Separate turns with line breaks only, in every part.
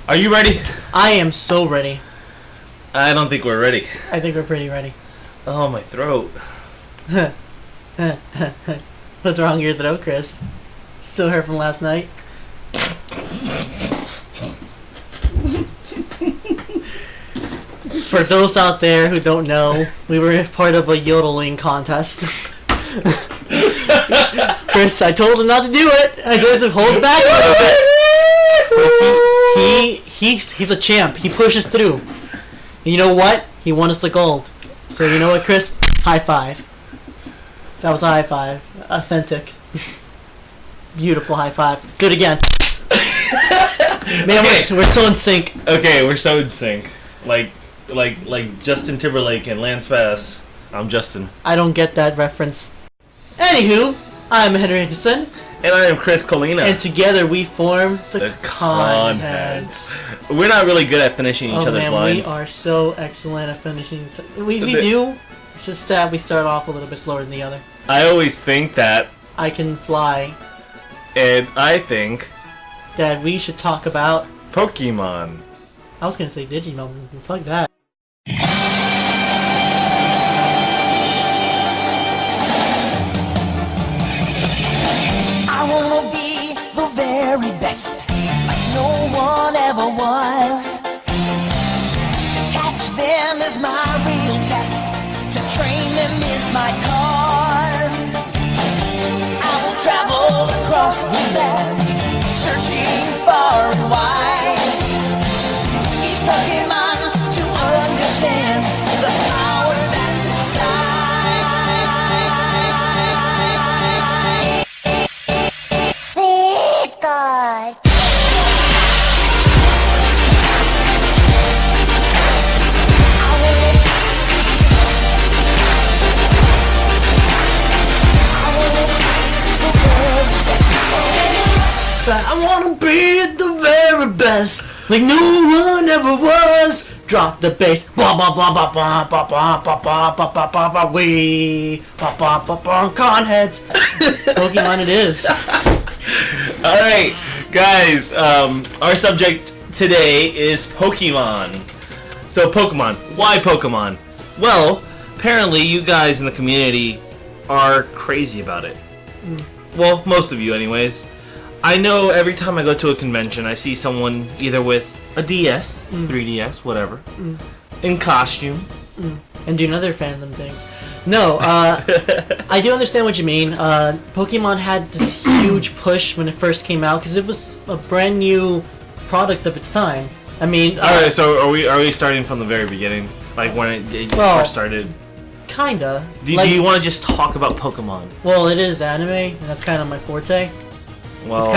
Are you ready?
I am so ready.
I don't think we're ready.
I think we're pretty ready.
Oh, my throat.
What's wrong with your throat, Chris? Still hurt from last night? For those out there who don't know, we were part of a yodeling contest. Chris, I told him not to do it. I told him to hold back a little bit. He's a champ. He pushes through. And you know what? He won us the gold. So you know what, Chris? High five. That was a high five. Authentic. Beautiful high five. Do it again. Man, okay. we're so in sync.
Okay, we're so in sync. Like Justin Timberlake and Lance Bass. I'm Justin.
I don't get that reference. Anywho, I'm Henry Henderson.
And I am Chris Colina.
And together we form the ConHeads.
We're not really good at finishing each other's lines.
We are so excellent at finishing. We do. It's just that we start off a little bit slower than the other.
I always think that
I can fly.
And I think
that we should talk about
Pokemon.
I was gonna say Digimon. Fuck that.
I wanna be the very best, like no one ever was. To catch them is my real test. To train them is my cause. I will travel across the land, searching far and wide. Each Pokemon to understand the power that's inside. Please, God.
I wanna be the very best, like no one ever was. Drop the bass, ba ba ba ba ba ba ba ba ba ba ba ba ba we ba ba ba ba ConHeads. Pokemon it is.
All right, guys. Our subject today is Pokemon. So Pokemon. Why Pokemon? Well, apparently you guys in the community are crazy about it. Well, most of you, anyways. I know every time I go to a convention, I see someone either with a DS, 3DS, whatever, in costume.
And doing other fandom things. No, I do understand what you mean. Pokemon had this huge push when it first came out because it was a brand new product of its time. I mean...
Alright, so are we starting from the very beginning? Like when it first started?
Kinda.
Do you want to just talk about Pokemon?
Well, it is anime, and that's kind of my forte.
Well,
it's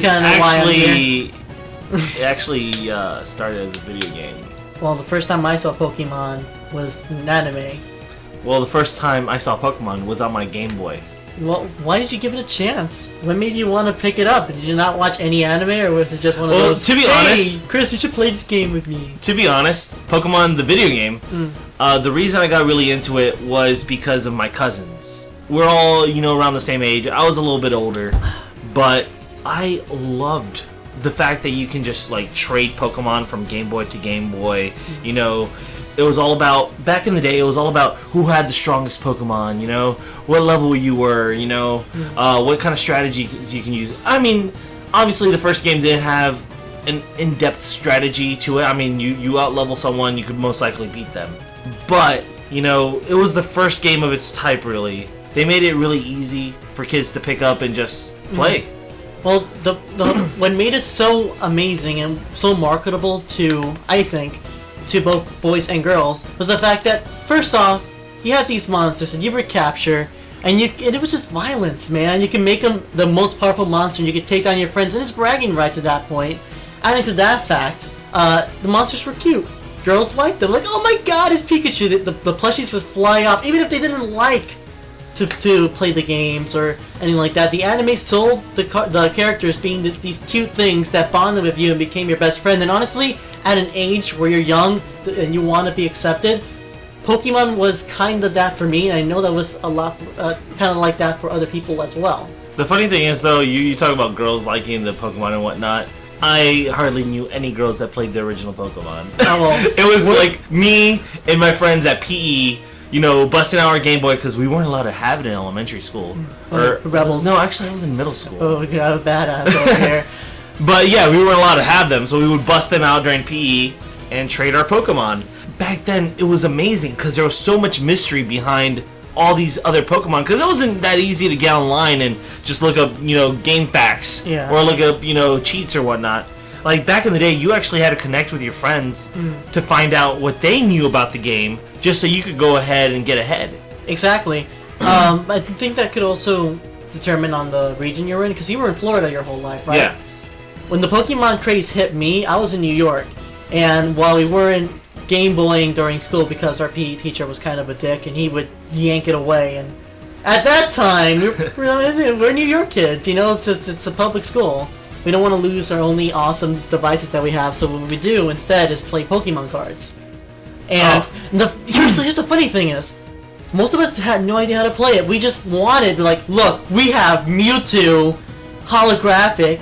kind of why I'm here.
It actually started as a video game.
Well, the first time I saw Pokemon was in anime.
Well, the first time I saw Pokemon was on my Game Boy.
Well, why did you give it a chance? What made you want to pick it up? Did you not watch any anime, or was it just one of those?
To be honest,
Chris, you should play this game with me.
To be honest, Pokemon the video game. The reason I got really into it was because of my cousins. We're all around the same age. I was a little bit older. But I loved the fact that you can just trade Pokemon from Game Boy to Game Boy. It was all about, back in the day, it was all about who had the strongest Pokemon, what level you were, what kind of strategies you can use. I mean, obviously the first game didn't have an in-depth strategy to it. I mean, you out-level someone, you could most likely beat them. But, it was the first game of its type, really. They made it really easy for kids to pick up and just play.
Well, what made it so amazing and so marketable to, I think, to both boys and girls was the fact that, first off, you had these monsters that you would capture, and it was just violence, man. You can make them the most powerful monster, and you could take down your friends, and it's bragging rights at that point. Adding to that fact, the monsters were cute. Girls liked them. Like, oh my god, it's Pikachu. The plushies would fly off, even if they didn't like to play the games or anything like that. The anime sold the characters being these cute things that bonded with you and became your best friend. And honestly, at an age where you're young and you want to be accepted, Pokemon was kind of that for me, and I know that was a lot kind of like that for other people as well.
The funny thing is, though, you talk about girls liking the Pokemon and whatnot. I hardly knew any girls that played the original Pokemon.
Oh, well.
It was like me and my friends at PE, busting out our Game Boy because we weren't allowed to have it in elementary school. Or
Rebels.
No, actually, I was in middle school.
Oh, you got a badass over here.
But yeah, we weren't allowed to have them, so we would bust them out during PE and trade our Pokemon. Back then, it was amazing because there was so much mystery behind all these other Pokemon, because it wasn't that easy to get online and just look up, game facts, or look up, cheats or whatnot. Like, back in the day, you actually had to connect with your friends to find out what they knew about the game, just so you could go ahead and get ahead.
Exactly. I think that could also determine on the region you're in, because you were in Florida your whole life, right?
Yeah.
When the Pokemon craze hit me, I was in New York, and while we weren't Game Boying during school because our PE teacher was kind of a dick and he would yank it away, and at that time we're New York kids, it's a public school. We don't want to lose our only awesome devices that we have, so what we do instead is play Pokemon cards. And here's the funny thing is, most of us had no idea how to play it. We just wanted, like, look, we have Mewtwo, holographic,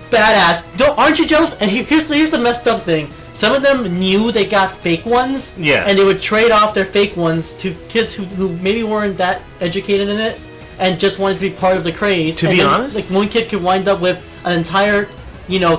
badass. Aren't you jealous? And here's the messed up thing. Some of them knew they got fake ones, and they would trade off their fake ones to kids who maybe weren't that educated in it and just wanted to be part of the craze.
To be honest,
like, one kid could wind up with an entire,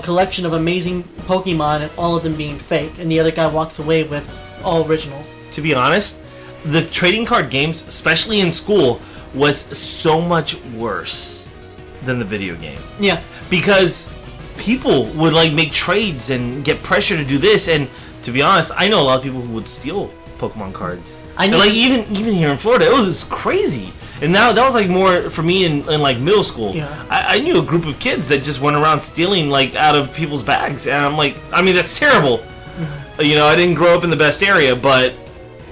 collection of amazing Pokemon and all of them being fake, and the other guy walks away with all originals.
To be honest, the trading card games, especially in school, was so much worse than the video game.
Yeah.
Because people would make trades and get pressure to do this, and to be honest, I know a lot of people who would steal Pokemon cards. I know, even here in Florida, it was crazy. And now that was more for me in middle school.
Yeah.
I knew a group of kids that just went around stealing out of people's bags, and I'm like, I mean, that's terrible. Mm-hmm. I didn't grow up in the best area, but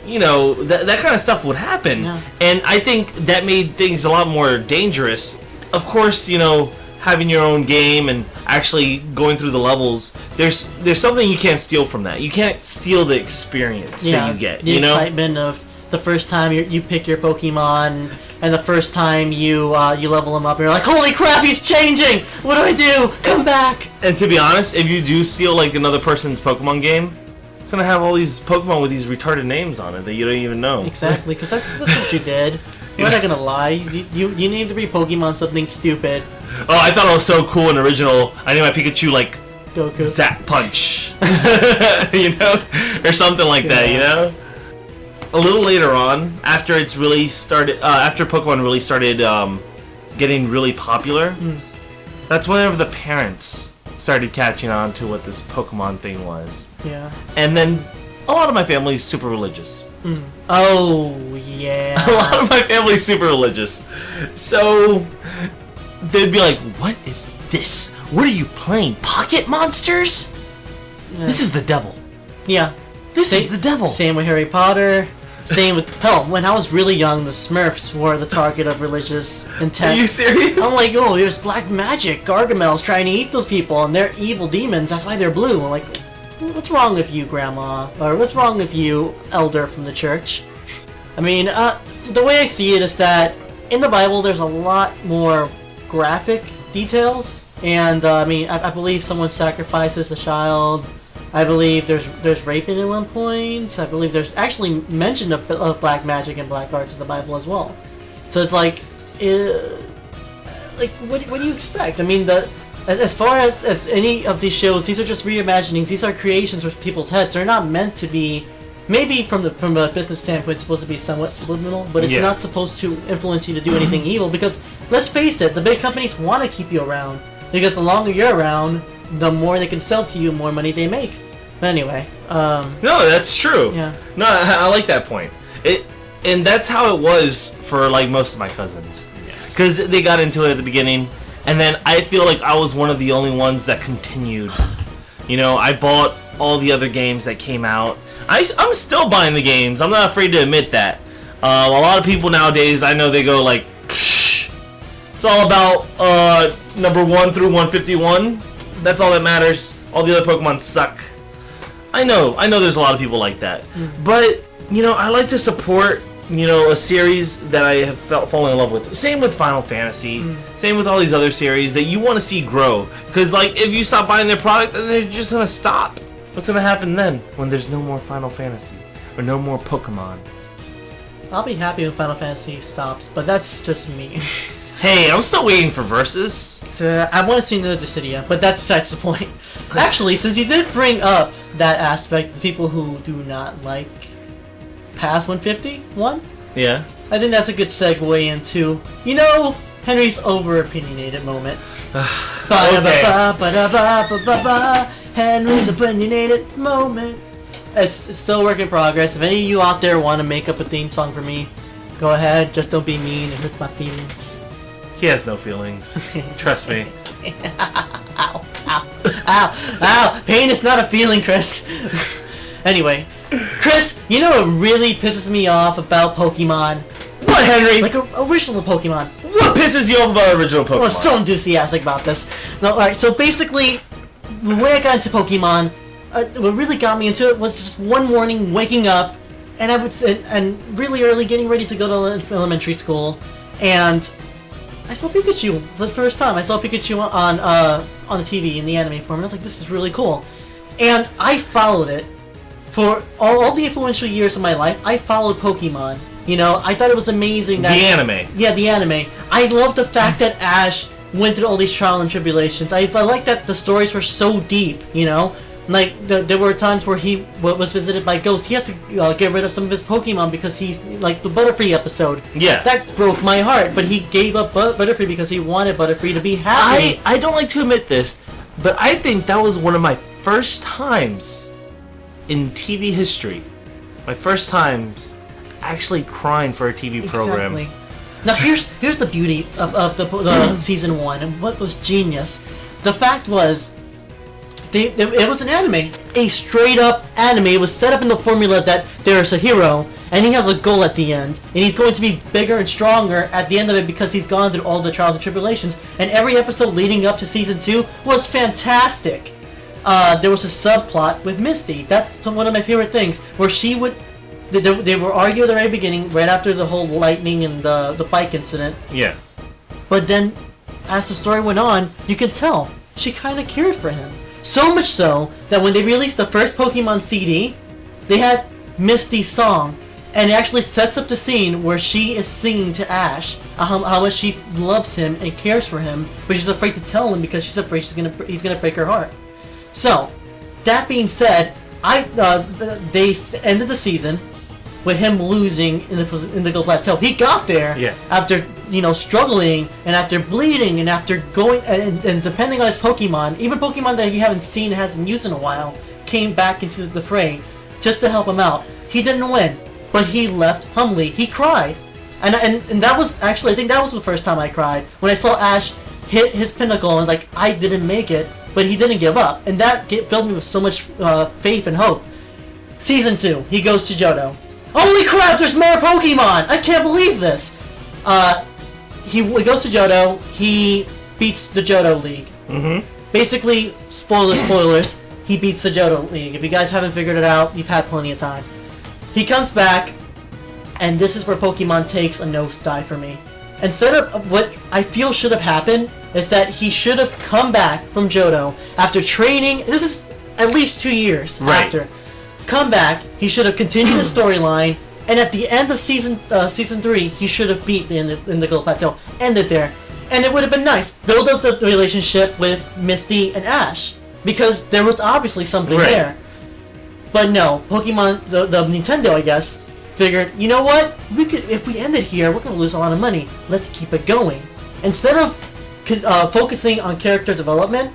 that kind of stuff would happen.
Yeah.
And I think that made things a lot more dangerous. Of course, having your own game and actually going through the levels, there's something you can't steal from that. You can't steal the experience that you get.
The excitement of the first time you pick your Pokemon, and the first time you level him up, and you're like, holy crap, he's changing! What do I do? Come back!
And to be honest, if you do steal another person's Pokemon game, it's gonna have all these Pokemon with these retarded names on it that you don't even know.
Exactly, because that's what you did. We're not gonna lie. You named every Pokemon something stupid.
Oh, I thought it was so cool and original. I named my Pikachu
Goku.
Zap Punch, or something like that. A little later on, after it's really started, after Pokemon really started getting really popular, that's whenever the parents started catching on to what this Pokemon thing was.
Yeah.
And then a lot of my family is super religious.
Oh, yeah.
A lot of my family is super religious. So they'd be like, what is this? What are you playing? Pocket monsters? Yeah. This is the devil.
Yeah.
This is the devil.
Same with Harry Potter. Same with... Hell, when I was really young, the Smurfs were the target of religious intent.
Are you serious?
I'm like, oh, there's black magic. Gargamel's trying to eat those people, and they're evil demons. That's why they're blue. I'm like, what's wrong with you, Grandma? Or what's wrong with you, elder from the church? I mean, the way I see it is that in the Bible, there's a lot more graphic details. And, I believe someone sacrifices a child. I believe there's raping at one point. I believe there's actually mention of black magic and black arts in the Bible as well. So it's what do you expect? I mean, as far as any of these shows, these are just reimaginings. These are creations for people's heads. They're not meant to be. Maybe from a business standpoint, it's supposed to be somewhat subliminal, but it's not supposed to influence you to do anything evil. Because let's face it, the big companies want to keep you around. Because the longer you're around, the more they can sell to you, more money they make. But anyway,
no, that's true.
Yeah.
No, I like that point. And that's how it was for most of my cousins, because they got into it at the beginning, and then I feel like I was one of the only ones that continued. I bought all the other games that came out. I'm still buying the games. I'm not afraid to admit that. A lot of people nowadays, I know they go Psh, it's all about number 1 through 151. That's all that matters. All the other Pokemon suck. I know there's a lot of people like that. But, I like to support a series that I have fallen in love with. Same with Final Fantasy. Same with all these other series that you want to see grow. Because, like, if you stop buying their product, then they're just going to stop. What's going to happen then when there's no more Final Fantasy? Or no more Pokemon?
I'll be happy when Final Fantasy stops, but that's just me.
Hey, I'm still waiting for Versus.
I want to see another Dissidia, but that's the point. Actually, since you did bring up that aspect, people who do not like past 151,
Yeah.
I think that's a good segue into, Henry's over-opinionated moment. Henry's opinionated moment. It's still a work in progress. If any of you out there want to make up a theme song for me, go ahead. Just don't be mean. It hurts my feelings.
He has no feelings. Trust me.
Ow, ow, ow, ow. Pain is not a feeling, Chris. Anyway, Chris, you know what really pisses me off about Pokemon?
What, Henry?
Like original Pokemon.
What pisses you off about original Pokemon?
I was so enthusiastic about this. No, alright, so basically, the way I got into Pokemon, what really got me into it was just one morning waking up, and and really early getting ready to go to elementary school, and I saw Pikachu for the first time. I saw Pikachu on the TV in the anime form, and I was like, this is really cool. And I followed it for all the influential years of my life. I followed Pokemon. I thought it was amazing that
the anime.
Yeah, the anime. I love the fact that Ash went through all these trials and tribulations. I like that the stories were so deep. Like there were times where he was visited by ghosts. He had to get rid of some of his Pokemon because he's like the Butterfree episode.
Yeah,
that broke my heart. But he gave up Butterfree because he wanted Butterfree to be happy.
I don't like to admit this, but I think that was one of my first times in TV history. My first times actually crying for a TV program.
Exactly. Now here's the beauty of the season 1 and what was genius. The fact was, it was an anime. A straight up anime. It was set up in the formula that there's a hero and he has a goal at the end, and he's going to be bigger and stronger at the end of it because he's gone through all the trials and tribulations. And every episode leading up to season 2 was fantastic. There was a subplot with Misty. That's one of my favorite things, where she would. They were arguing at the very beginning, right after the whole lightning and the bike incident.
Yeah.
But then, as the story went on, you could tell she kind of cared for him. So much so that when they released the first Pokemon CD, they had Misty's song, and it actually sets up the scene where she is singing to Ash how much she loves him and cares for him, but she's afraid to tell him because she's afraid he's gonna break her heart. So, that being said, they ended the season with him losing in the Indigo Plateau. He got there after struggling and after bleeding and after going and depending on his Pokemon, even Pokemon that he hasn't used in a while, came back into the fray just to help him out. He didn't win, but he left humbly. He cried, and that was actually, I think that was the first time I cried when I saw Ash hit his pinnacle and like, I didn't make it, but he didn't give up, and that filled me with so much faith and hope. Season 2, he goes to Johto. Holy crap, there's more Pokemon! I can't believe this! He goes to Johto, he beats the Johto League.
Mm-hmm.
Basically, spoilers, he beats the Johto League. If you guys haven't figured it out, you've had plenty of time. He comes back, and this is where Pokemon takes a nosedive for me. Instead of what I feel should have happened, is that he should have come back from Johto after training. This is at least 2 years after. Come back, he should have continued the storyline, and at the end of season 3, he should have beat the Indigo Plateau. Ended there. And it would have been nice. Build up the relationship with Misty and Ash, because there was obviously something there. But no, Pokemon, the Nintendo, I guess, figured, you know what? If we end it here, we're going to lose a lot of money. Let's keep it going. Instead of focusing on character development,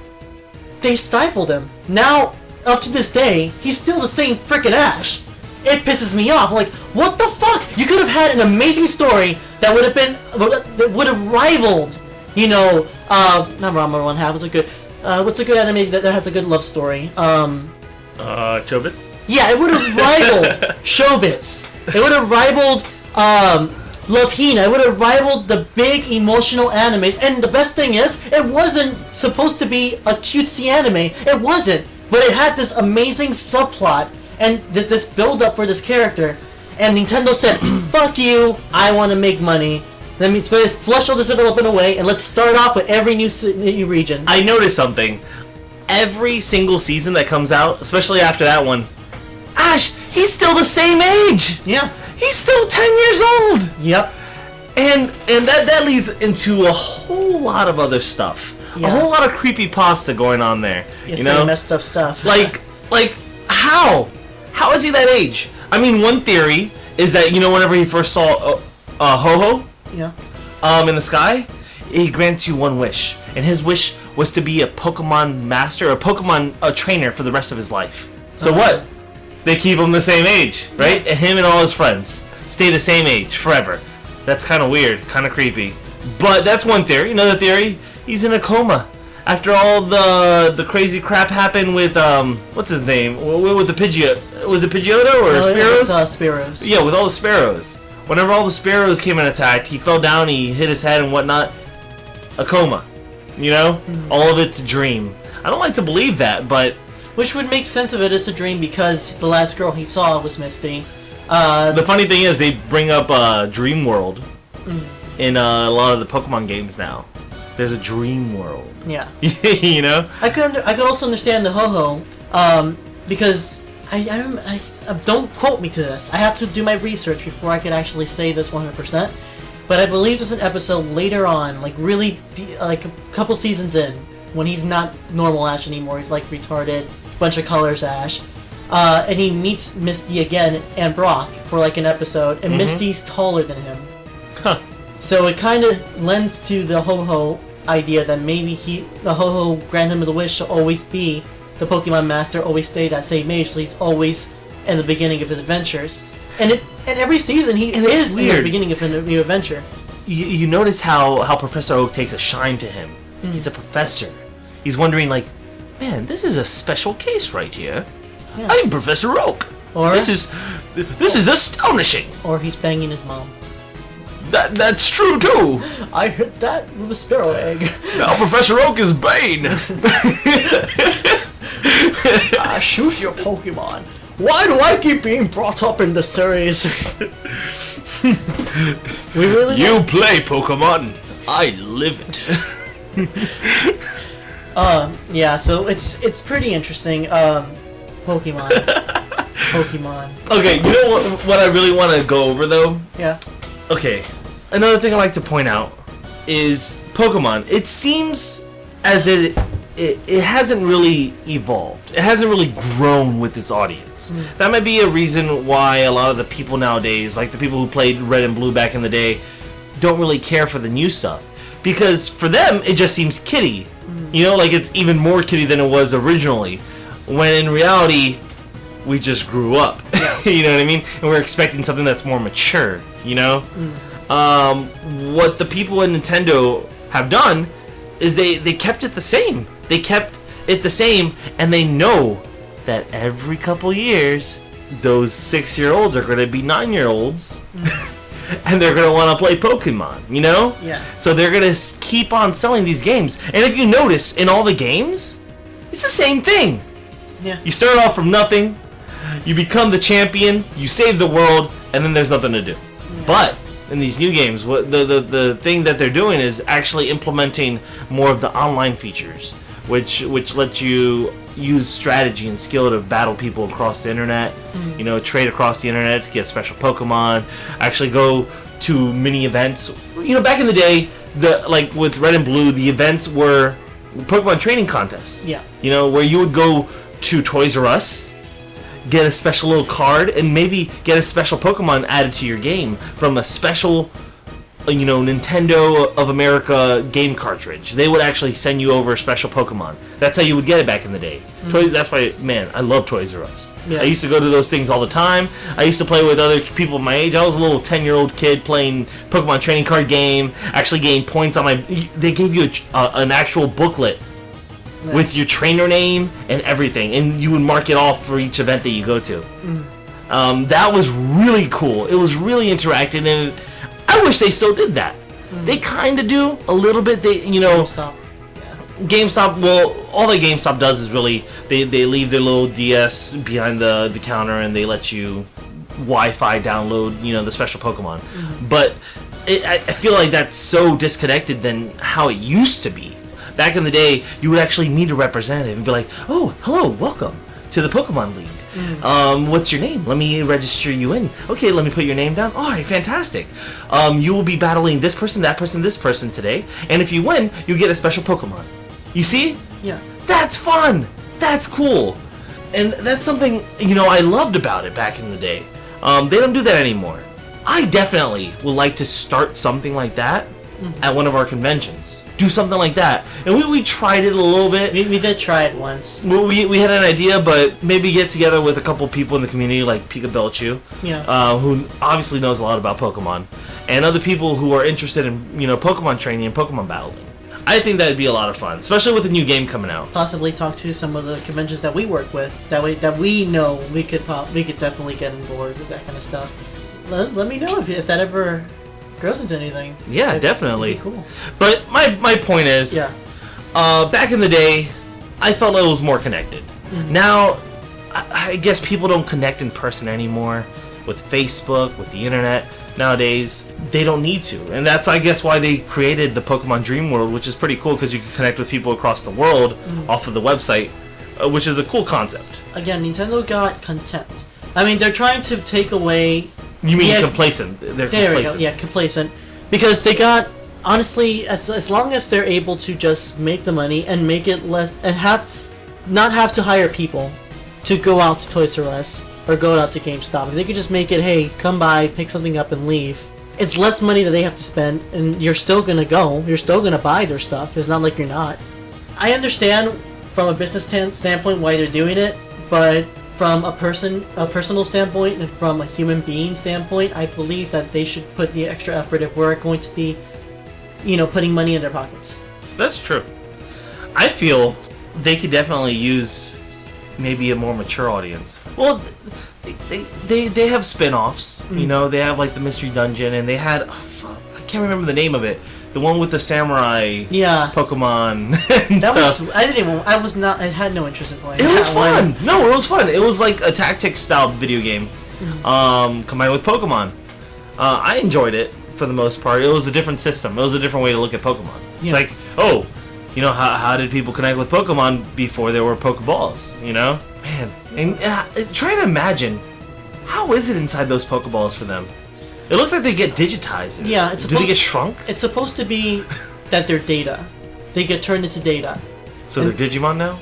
they stifled him. Now, up to this day, he's still the same frickin' Ash. It pisses me off. Like, what the fuck? You could have had an amazing story that would have rivaled, not Ranma 1/2. What's a good anime that has a good love story?
Chobits?
Yeah, it would have rivaled Chobits. It would have rivaled Love Hina. It would have rivaled the big emotional animes. And the best thing is, it wasn't supposed to be a cutesy anime. It wasn't. But it had this amazing subplot and this build up for this character. And Nintendo said, fuck you, I want to make money. That means flush all this development away, and let's start off with every new region.
I noticed something. Every single season that comes out, especially after that one, Ash, he's still the same age!
Yeah.
He's still 10 years old!
Yep.
And that leads into a whole lot of other stuff.
Yeah.
A whole lot of creepypasta going on there.
It's
you know?
messed up stuff.
Like, how? How is he that age? I mean, one theory is that, whenever he first saw Ho-Ho
Yeah.
in the sky, he grants you one wish. And his wish was to be a Pokemon master, or a Pokemon trainer for the rest of his life. So what? They keep him the same age, right? And him and all his friends stay the same age forever. That's kind of weird, kind of creepy. But that's one theory. Another theory, he's in a coma. After all the crazy crap happened with, what's his name? With the Pidgeot. Was it Pidgeotto or Spearows?
Yeah, Spearows.
Yeah, with all the Sparrows. Whenever all the Sparrows came and attacked, he fell down, he hit his head and whatnot. A coma. All of it's a dream. I don't like to believe that, but...
Which would make sense of it as a dream because the last girl he saw was Misty.
The funny thing is, they bring up Dream World in a lot of the Pokemon games now. There's a Dream World.
Yeah.
I
could also understand the Ho-Ho, because I don't quote me to this. I have to do my research before I could actually say this 100%. But I believe there's an episode later on, like a couple seasons in, when he's not normal Ash anymore. He's like retarded, bunch of colors Ash, and he meets Misty again and Brock for like an episode, and Misty's taller than him.
Huh.
So it kind of lends to the Ho-Ho idea that maybe the Ho-Ho grant him the wish to always be the Pokemon Master, always stay that same age, so he's always in the beginning of his adventures. And every season he is in the beginning of a new adventure.
You notice how Professor Oak takes a shine to him. He's a professor. He's wondering, like, man, this is a special case right here.
Yeah.
I'm Professor Oak.
Or
this is astonishing.
Or he's banging his mom.
That's true too.
I hit that with a sparrow egg.
Now Professor Oak is Bane.
Choose your Pokemon. Why do I keep being brought up in the series? We really
You play Pokemon. I live it.
Yeah, so it's pretty interesting. Pokemon.
Okay, you know what I really want to go over though?
Yeah.
Okay, another thing I like to point out is Pokemon. It seems as it hasn't really evolved. It hasn't really grown with its audience. That might be a reason why a lot of the people nowadays, like the people who played Red and Blue back in the day, don't really care for the new stuff. Because for them, it just seems kiddie. Like it's even more kiddie than it was originally. When in reality, we just grew up. You know what I mean? And we're expecting something that's more mature, What the people at Nintendo have done is they kept it the same. They kept it the same, and they know that every couple years, those 6-year-olds are going to be 9-year-olds, and they're going to want to play Pokemon,
Yeah.
So they're going to keep on selling these games. And if you notice, in all the games, it's the same thing.
Yeah.
You start off from nothing, you become the champion, you save the world, and then there's nothing to do.
Yeah.
But in these new games, what the thing that they're doing is actually implementing more of the online features, which lets you use strategy and skill to battle people across the internet. Trade across the internet to get special Pokemon. Actually go to mini events. Back in the day, like with Red and Blue, the events were Pokemon training contests.
Yeah.
Where you would go to Toys R Us, get a special little card, and maybe get a special Pokemon added to your game from a special, Nintendo of America game cartridge. They would actually send you over a special Pokemon. That's how you would get it back in the day. That's why, man, I love Toys R Us.
Yeah.
I used to go to those things all the time. I used to play with other people my age. I was a little 10-year-old kid playing Pokemon trading card game, actually getting points on my... They gave you an actual booklet with your trainer name and everything, and you would mark it off for each event that you go to. That was really cool. It was really interactive, and I wish they still did that. They kind of do a little bit.
GameStop.
GameStop. Well, all that GameStop does is really they leave their little DS behind the counter, and they let you Wi-Fi download, the special Pokemon. But I feel like that's so disconnected than how it used to be. Back in the day, you would actually meet a representative and be like, "Oh, hello, welcome to the Pokemon League. What's your name? Let me register you in. Okay, let me put your name down. All right, fantastic. You will be battling this person, that person, this person today, and if you win, you get a special Pokemon." You see?
Yeah.
That's fun. That's cool. And that's something, I loved about it back in the day. They don't do that anymore. I definitely would like to start something like that at one of our conventions. Do something like that. And we tried it a little bit.
We did try it once.
We had an idea, but maybe get together with a couple people in the community, like Pika Belchu, who obviously knows a lot about Pokemon, and other people who are interested in, Pokemon training and Pokemon battling. I think that'd be a lot of fun, especially with a new game coming out.
Possibly talk to some of the conventions that we work with. That we know we could definitely get on board with that kind of stuff. Let me know if that ever grows into anything.
Yeah, definitely.
It'd be cool.
But my point is, back in the day, I felt it was more connected. Now, I guess people don't connect in person anymore with Facebook, with the internet. Nowadays, they don't need to. And that's, I guess, why they created the Pokemon Dream World, which is pretty cool because you can connect with people across the world off of the website, which is a cool concept.
Again, Nintendo got contempt. I mean, they're trying to take away...
You mean complacent. They're
there
complacent.
We go. Yeah, complacent. Because they got... Honestly, as long as they're able to just make the money and make it less... And not have to hire people to go out to Toys R Us or go out to GameStop. If they could just make it, hey, come by, pick something up, and leave. It's less money that they have to spend, and you're still gonna go. You're still gonna buy their stuff. It's not like you're not. I understand from a business standpoint why they're doing it, but from a personal standpoint and from a human being standpoint, I believe that they should put the extra effort if we're going to be, putting money in their pockets.
That's true. I feel they could definitely use maybe a more mature audience. Well, they have spin-offs, they have like the Mystery Dungeon, and they had, I can't remember the name of it, the one with the samurai Pokemon and stuff.
I had no interest in playing
it. It was fun. No, it was fun. It was like a tactics style video game, combined with Pokemon. I enjoyed it for the most part. It was a different system. It was a different way to look at Pokemon. It's like, how did people connect with Pokemon before there were Pokeballs? Man, and try to imagine, how is it inside those Pokeballs for them? It looks like they get digitized.
Yeah,
do they get shrunk?
It's supposed to be that they're data. They get turned into data.
So they're Digimon now?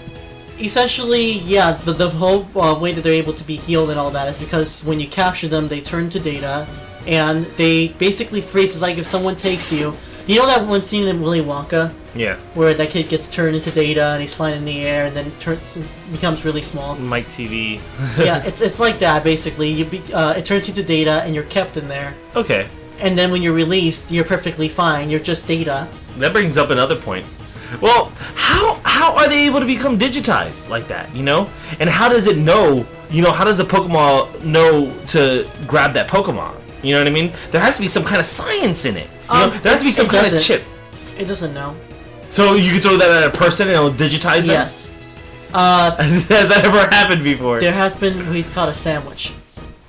Essentially, yeah. The whole way that they're able to be healed and all that is because when you capture them, they turn to data, and they basically freeze. It's like if someone takes you. You know that one scene in Willy Wonka?
Yeah.
Where that kid gets turned into data and he's flying in the air and then becomes really small.
Mike TV.
Yeah, it's like that basically. It turns into data and you're kept in there.
Okay.
And then when you're released, you're perfectly fine. You're just data.
That brings up another point. Well, how are they able to become digitized like that? And how does it know? How does a Pokemon know to grab that Pokemon? You know what I mean? There has to be some kind of science in it. There has to be some kind of chip.
It doesn't know.
So you can throw that at a person and it'll digitize them?
Yes.
Has that ever happened before?
There has been who he's called a sandwich.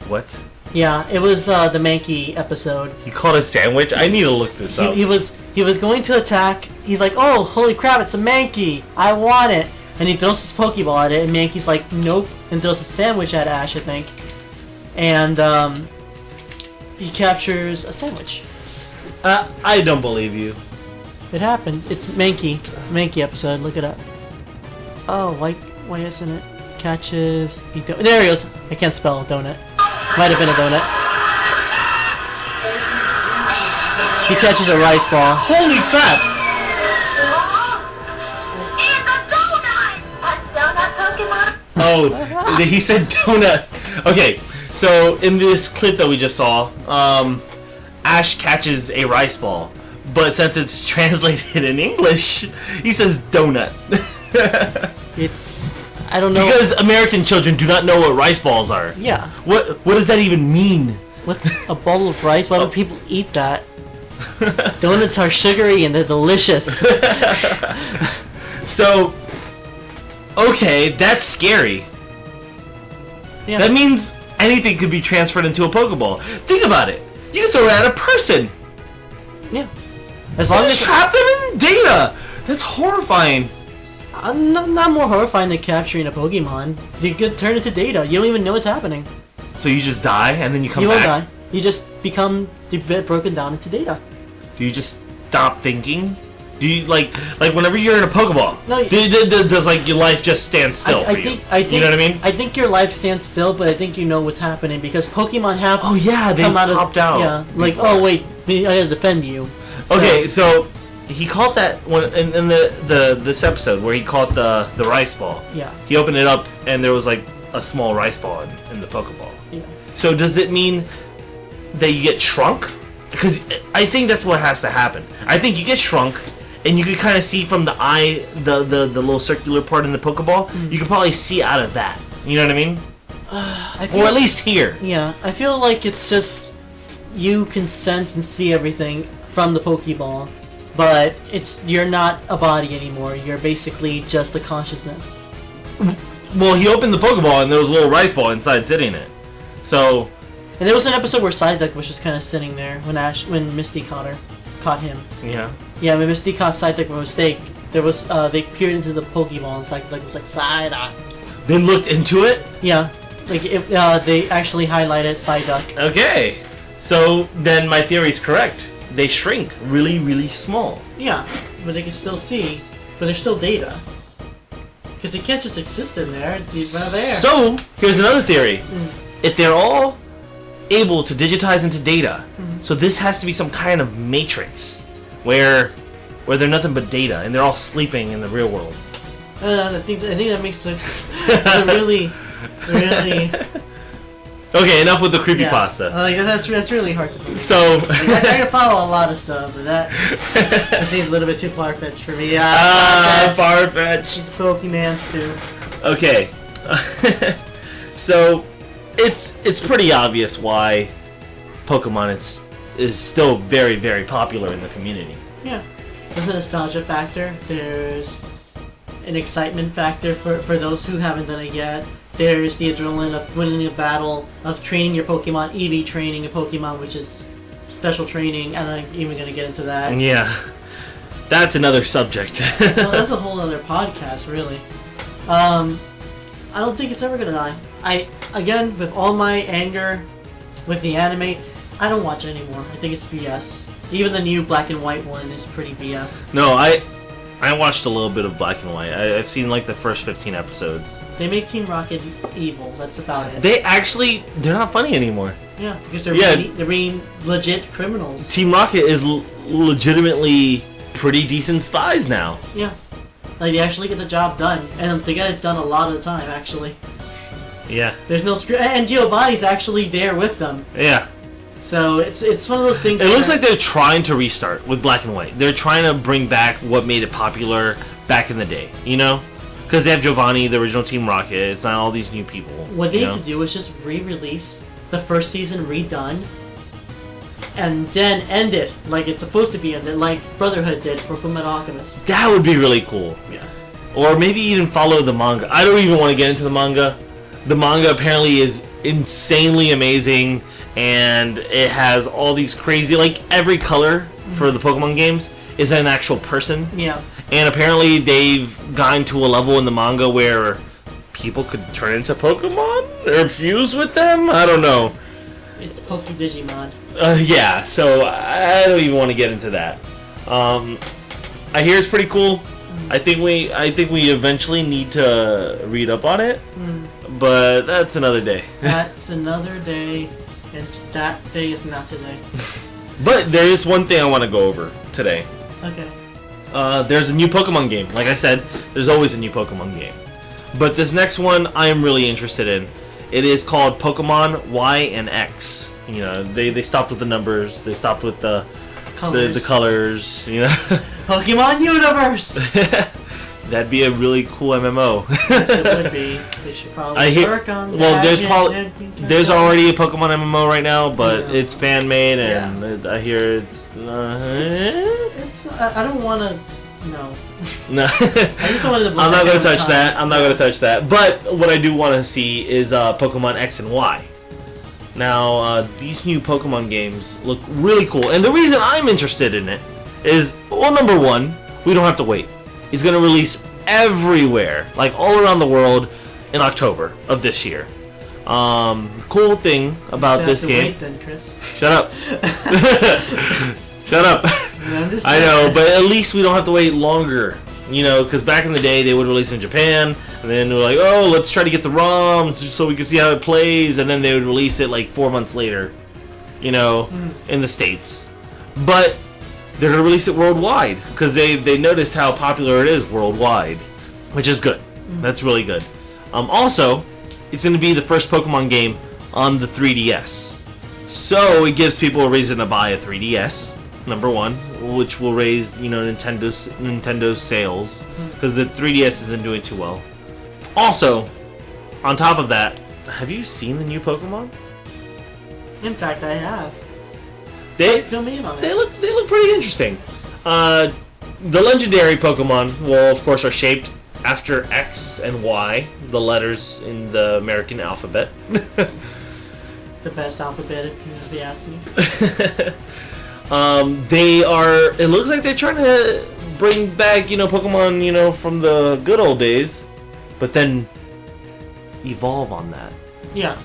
What?
Yeah, it was the Mankey episode.
He called a sandwich? I need to look this up.
He was going to attack. He's like, oh, holy crap, it's a Mankey. I want it. And he throws his Pokeball at it, and Mankey's like, nope, and throws a sandwich at Ash, I think. And he captures a sandwich.
I don't believe you.
It happened. It's Mankey episode. Look it up. Oh, why isn't it? Catches. There he goes. I can't spell donut. Might have been a donut. He catches a rice ball.
Holy crap! Oh, he said donut. Okay, so in this clip that we just saw, Ash catches a rice ball, but since it's translated in English, he says donut.
I don't know.
Because American children do not know what rice balls are.
Yeah.
What does that even mean?
What's a bowl of rice? Why would people eat that? Donuts are sugary and they're delicious.
So, okay, that's scary.
Yeah.
That means anything could be transferred into a Pokeball. Think about it. You can throw it at a person.
Yeah. As long as
trap them in data. That's horrifying.
Not more horrifying than capturing a Pokemon. You could turn it to data. You don't even know what's happening.
So you just die and then you come
back? You
back?
won't die. You just become broken down into data.
Do you just stop thinking? Do you like whenever you're in a Pokeball?
No.
Does like your life just stand still for you? You know what I mean?
I think your life stands still, but I think you know what's happening because Pokemon have.
Oh yeah, they popped out.
Yeah, like oh wait, I gotta defend you.
Okay, so he caught that one in this episode where he caught the rice ball.
Yeah.
He opened it up and there was like a small rice ball in the Pokeball.
Yeah.
So does it mean that you get shrunk? Because I think that's what has to happen. I think you get shrunk, and you can kind of see from the eye, the little circular part in the Pokeball. You can probably see out of that. You know what I mean? Or at least here.
Yeah, I feel like it's just you can sense and see everything from the Pokeball, but you're not a body anymore. You're basically just a consciousness.
Well, he opened the Pokeball, and there was a little rice ball inside sitting in it. So.
And there was an episode where Psyduck was just kind of sitting there when Misty caught him.
Yeah.
Yeah, when Misty caught Psyduck by mistake, there was they peered into the Pokeball and Psyduck was like Psyduck.
They looked into it.
Yeah, like they actually highlighted Psyduck.
Okay, so then my theory's correct. They shrink really, really small.
Yeah, but they can still see, but there's still data. Because they can't just exist in there. They're not there.
So here's another theory: if they're all able to digitize into data, so this has to be some kind of matrix where they're nothing but data and they're all sleeping in the real world.
I think that makes the really.
Okay, enough with the creepypasta.
Yeah. That's really hard to believe.
So
I can follow a lot of stuff, but that seems a little bit too far-fetched for me.
Far-fetched.
It's Pokemans too.
Okay, so it's pretty obvious why Pokemon is still very, very popular in the community.
Yeah, there's a nostalgia factor. There's an excitement factor for those who haven't done it yet. There's the adrenaline of winning a battle, of training your Pokemon, EV training a Pokemon, which is special training. I'm not even going to get into that.
Yeah, that's another subject.
So that's a whole other podcast, really. I don't think it's ever going to die. Again, with all my anger with the anime, I don't watch it anymore. I think it's BS. Even the new black and white one is pretty BS.
No, I watched a little bit of Black and White. I've seen like the first 15 episodes.
They make Team Rocket evil. That's about it.
They're not funny anymore.
Yeah, because they're being legit criminals.
Team Rocket is legitimately pretty decent spies now.
Yeah, like they actually get the job done, and they get it done a lot of the time. Actually.
Yeah.
There's no script, and Giovanni's actually there with them.
Yeah.
So it's one of those things.
It looks like they're trying to restart with Black and White. They're trying to bring back what made it popular back in the day, you know? Because they have Giovanni, the original Team Rocket. It's not all these new people.
What they need to do is just re-release the first season redone, and then end it like it's supposed to be ended, like Brotherhood did for Fullmetal Alchemist.
That would be really cool.
Yeah.
Or maybe even follow the manga. I don't even want to get into the manga. The manga apparently is insanely amazing. And it has all these crazy, like every color for the Pokemon games is an actual person.
Yeah.
And apparently they've gotten to a level in the manga where people could turn into Pokemon or fuse with them. I don't know.
It's Poke-Digimon.
Yeah, so I don't even want to get into that. I hear it's pretty cool. I think we eventually need to read up on it. But that's another day.
That's another day. And that day is not today.
But there is one thing I want to go over today.
Okay.
There's a new Pokemon game. Like I said, there's always a new Pokemon game. But this next one I am really interested in. It is called Pokemon Y and X. You know, they stopped with the numbers. They stopped with the colors. You know.
Pokemon Universe.
That'd be a really cool MMO.
Yes, it would be. They should probably work on that.
Well, there's already a Pokemon MMO right now, but it's fan made, and I hear it's.
I don't want to. No.
No.
I just don't want to.
I'm not going to touch that. I'm not going to touch that. But what I do want to see is Pokemon X and Y. Now, these new Pokemon games look really cool, and the reason I'm interested in it is, well, number one, we don't have to wait. It's going to release everywhere, like all around the world, in October of this year. Cool thing about this game.
Wait then, Chris.
Shut up. Shut up. I know, but at least we don't have to wait longer. You know, because back in the day, they would release in Japan, and then they were like, oh, let's try to get the ROM so we can see how it plays, and then they would release it like 4 months later, you know, in the States. But they're going to release it worldwide, because they noticed how popular it is worldwide, which is good. That's really good. Also, it's going to be the first Pokemon game on the 3DS. So it gives people a reason to buy a 3DS. Number one, which will raise, you know, Nintendo's sales, because the 3DS isn't doing too well. Also, on top of that, have you seen the new Pokemon?
In fact, I have. Fill me in on it.
They look pretty interesting. The legendary Pokemon, well, of course, are shaped after X and Y, the letters in the American alphabet.
The best alphabet, if you ask me.
They are. It looks like they're trying to bring back, you know, Pokemon, you know, from the good old days, but then evolve on that.
Yeah.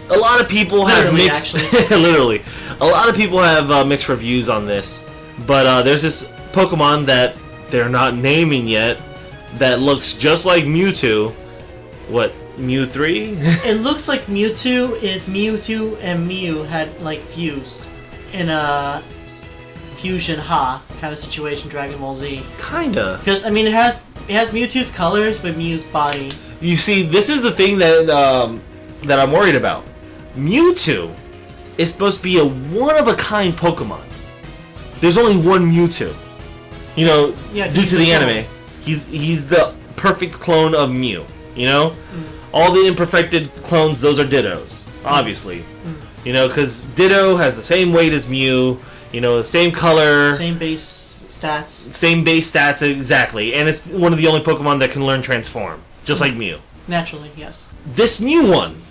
A lot of people have mixed. Literally, a lot of people have mixed reviews on this, but there's this Pokemon that they're not naming yet that looks just like Mewtwo. What? Mew 3?
It looks like Mewtwo if Mewtwo and Mew had like fused in a Fusion Ha kind of situation, Dragon Ball Z.
Kinda.
Because I mean, it has Mewtwo's colors with Mew's body.
You see, this is the thing that that I'm worried about. Mewtwo is supposed to be a one-of-a-kind Pokemon. There's only one Mewtwo. You know, due to the anime, he's the perfect clone of Mew. You know, all the imperfected clones, those are Dittos, obviously. You know, because Ditto has the same weight as Mew. You know, the same color.
Same base stats.
Same base stats, exactly. And it's one of the only Pokemon that can learn Transform, just like Mew.
Naturally, yes.
This new one,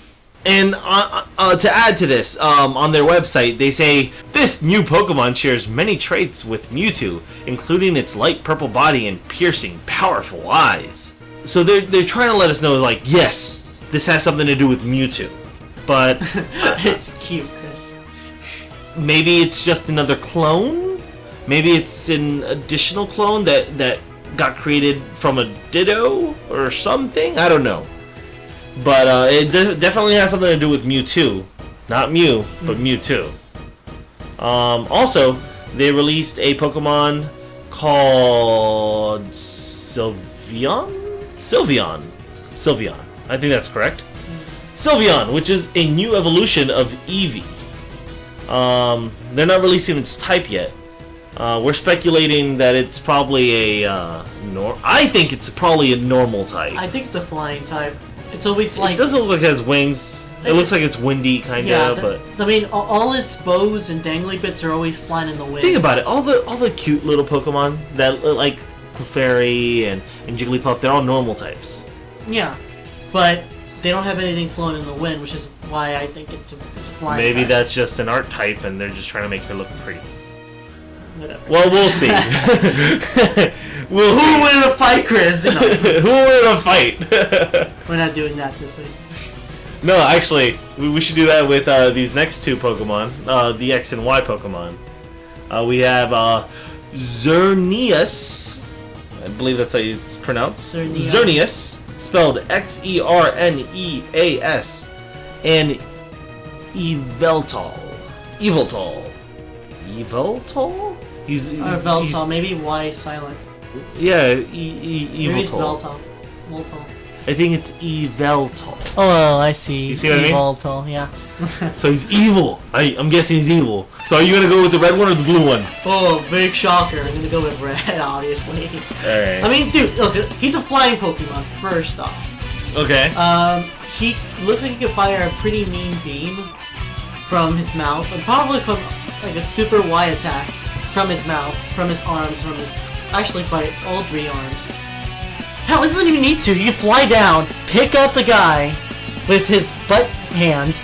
and to add to this, on their website, they say, this new Pokemon shares many traits with Mewtwo, including its light purple body and piercing, powerful eyes. So they're trying to let us know, like, yes, this has something to do with Mewtwo. But
it's cute, Chris.
Maybe it's just another clone? Maybe it's an additional clone that got created from a Ditto or something? I don't know. But it definitely has something to do with Mewtwo. Not Mew, but Mewtwo. Also, they released a Pokemon called Sylveon? Sylveon. I think that's correct. Sylveon, which is a new evolution of Eevee. They're not releasing its type yet. We're speculating that it's probably a I think it's probably a normal type.
I think it's a flying type. It's always like...
It doesn't look like it has wings. It looks like it's windy, kind of, but...
I mean, all its bows and dangly bits are always flying in the wind.
Think about it. All the cute little Pokemon that, like, Clefairy and Jigglypuff, they're all normal types.
Yeah, but they don't have anything flowing in the wind, which is why I think it's a flying
Maybe
type.
that's just an art type, and they're just trying to make her look pretty.
Whatever.
Well, we'll see.
Who will win a fight, Chris?
Who will win a fight?
We're not doing that this week.
No, actually, we should do that with these next two Pokemon, the X and Y Pokemon. We have Xerneas. I believe that's how it's pronounced. Xerneas, spelled Xerneas, and Yveltal. Yveltal? He's
Veltal, maybe Y silent.
Yeah,
Maybe it's
Yveltal.
Voltal.
I think it's Yveltal.
Oh, I see.
You see what I mean?
Voltal, yeah.
So he's evil. I'm guessing he's evil. So are you gonna go with the red one or the blue one?
Oh, big shocker. I'm gonna go with red, obviously.
Alright.
I mean, dude, look, he's a flying Pokemon, first off.
Okay.
He looks like he can fire a pretty mean beam from his mouth, and probably from like a super Y attack from his mouth, from his arms, from his... Actually, by all three arms. Hell, it doesn't even need to. He can fly down, pick up the guy with his butt hand,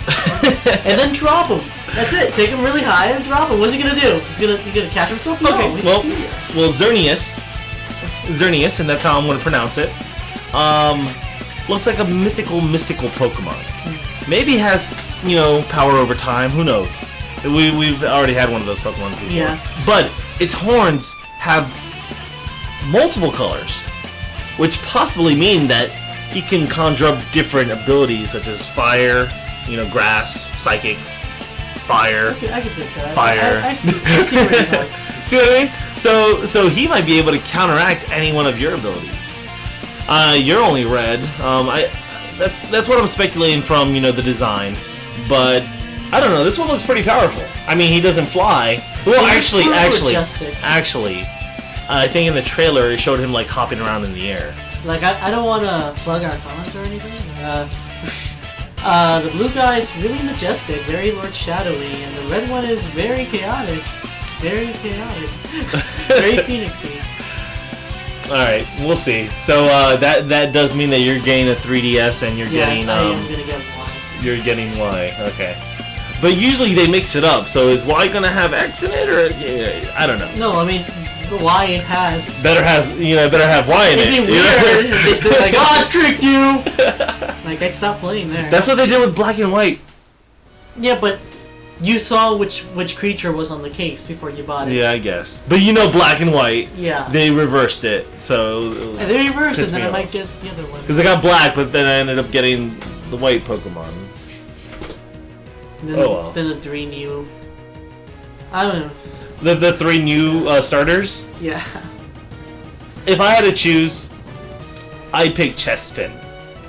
and then drop him. That's it. Take him really high and drop him. What's he gonna do? He's gonna catch himself? No,
Okay,
he's
well,
a team.
Xerneas, and that's how I'm going to pronounce it. Looks like a mystical Pokemon. Maybe has, power over time. Who knows? We've already had one of those Pokemon before.
Yeah.
But its horns have multiple colors, which possibly mean that he can conjure up different abilities such as fire, grass, psychic, fire,
I could take that.
fire.
I see what you're like.
See what I mean? So he might be able to counteract any one of your abilities. You're only red. That's what I'm speculating from the design, but I don't know. This one looks pretty powerful. I mean, he doesn't fly. Well, actually, I think in the trailer it showed him like hopping around in the air.
Like, I don't want to plug our comments or anything. The blue guy is really majestic, very Lord Shadowy, and the red one is very chaotic. Very chaotic. Very Phoenixy.
Alright, we'll see. So, that does mean that you're getting a 3DS and you're getting,
I am gonna get Y.
You're getting Y, okay. But usually they mix it up, so is Y gonna have X in it, or, I don't know.
No, I mean, the Y has...
Better have Y in it.
It'd be weird if they said, like, oh, I tricked you! Like, I'd stop playing there.
That's what they did with Black and White.
Yeah, but you saw which creature was on the case before you bought it.
Yeah, I guess. But Black and White,
Yeah.
they reversed it, so...
If they reversed it,
pissed
then
me
I
off.
might get the other one.
Because I got Black, but then I ended up getting the White Pokemon.
Then,
well.
then the 3 new... I don't know.
The 3 new starters?
Yeah.
If I had to choose, I'd pick Chespin,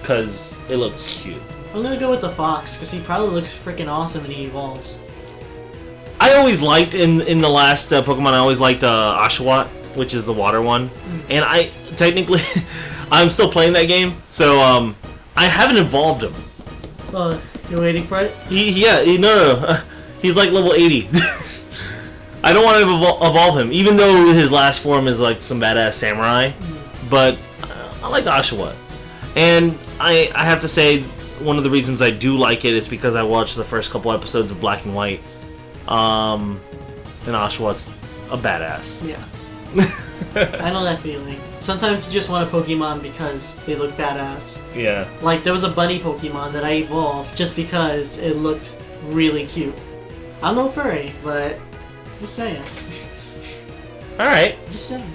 because it looks cute.
I'm gonna go with the Fox, because he probably looks freaking awesome when he evolves.
I always liked, in the last Pokemon, I always liked Oshawott, which is the water one. And I, technically, I'm still playing that game, so I haven't evolved him.
You're waiting for it?
No. He's like level 80. I don't want to evolve him, even though his last form is like some badass samurai. But I like Oshawott. And I have to say, one of the reasons I do like it is because I watched the first couple episodes of Black and White. And Oshawott's a badass.
Yeah. I know that feeling. Sometimes you just want a Pokemon because they look badass.
Yeah.
Like, there was a bunny Pokemon that I evolved just because it looked really cute. I'm no furry, but just saying.
Alright.
Just saying.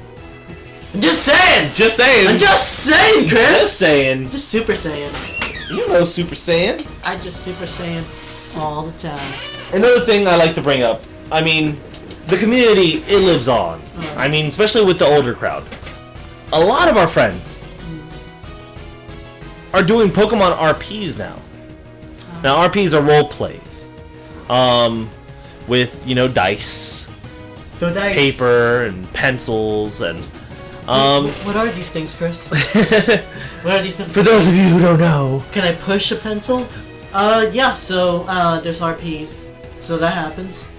Just saying! Just saying!
I'm just saying, Chris!
Just saying.
Just Super Saiyan.
You know Super Saiyan.
I just Super Saiyan all the time.
Another thing I like to bring up, I mean, the community, it lives on. I mean, especially with the older crowd. A lot of our friends are doing Pokemon RPs now. Now, RPs are role plays. With, dice,
So dice.
paper, and pencils, and...
What are these things, Chris? What are these pencils?
For those of you who don't know...
Can I push a pencil? Yeah, so, there's RPs. So that happens.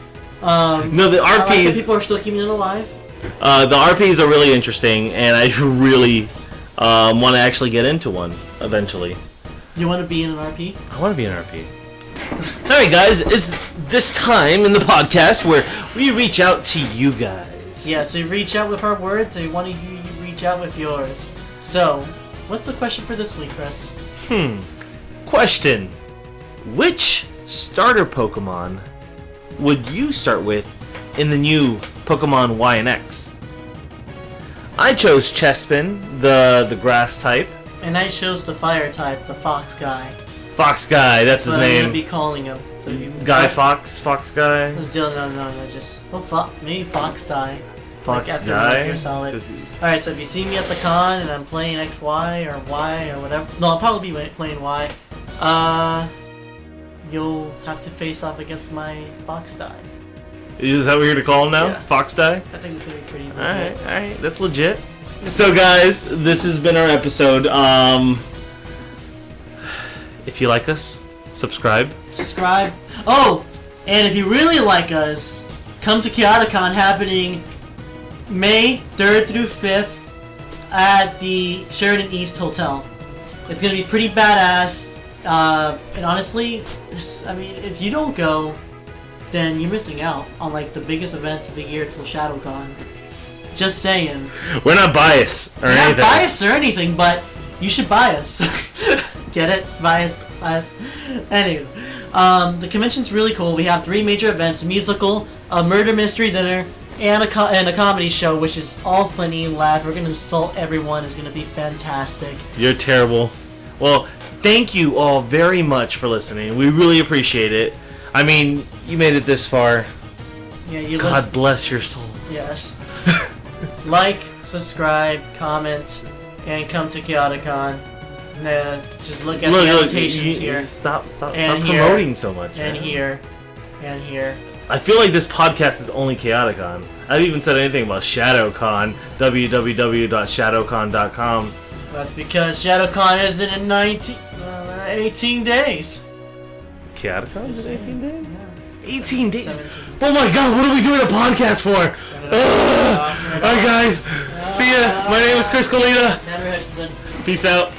No, the
I like that
RPs...
people are still keeping it alive.
The RPs are really interesting, and I really want to actually get into one eventually.
You want to be in an RP?
I want to be an RP. Alright guys, it's this time in the podcast where we reach out to you guys.
Yeah, so you reach out with our words, and we want you to reach out with yours. So, what's the question for this week, Chris?
Question. Which starter Pokemon would you start with in the new Pokemon Y and X? I chose Chespin, the grass type.
And I chose the fire type, the fox guy.
Fox Guy, that's his
But I'm
name.
gonna be calling him. So you,
Guy Fox? Fox Guy?
No, just maybe Fox Die.
Fox
after
Guy?
Metal Gear Solid.
Does he-
Alright, so if you see me at the con and I'm playing XY or Y or whatever, no, I'll probably be playing Y. You'll have to face off against my Fox Die.
Is that what you're gonna call him now?
Yeah.
Fox Die?
I think it's gonna be pretty legit.
Alright, that's legit. So guys, this has been our episode. If you like us, subscribe.
Subscribe. Oh, and if you really like us, come to KyotoCon happening May 3rd through 5th at the Sheridan East Hotel. It's gonna be pretty badass. And honestly, I mean, if you don't go, then you're missing out on like the biggest event of the year till ShadowCon. Just saying.
We're not biased or anything.
Not biased or anything, but you should buy us. Get it? Biased. Anyway, the convention's really cool. We have 3 major events: a musical, a murder mystery dinner, and a comedy show, which is all funny and laugh. We're gonna insult everyone. It's gonna be fantastic.
You're terrible. Well, thank you all very much for listening. We really appreciate it. I mean, you made it this far.
Yeah, you
God
listen.
bless your souls.
Yes. Like, subscribe, comment, and come to Chaoticon. Just look at the annotations here.
Stop
And here.
promoting so much.
And
man.
here. And here.
I feel like this podcast is only Chaoticon. I haven't even said anything about ShadowCon. www.shadowcon.com.
That's because ShadowCon isn't in 18 days.
Chaoticon is
Just
18
saying.
days? 18 days?
17.
Oh my god, what are we doing a podcast for? Alright guys, see ya. My name is Chris Kalita.
Andrew Hutchinson.
Peace out.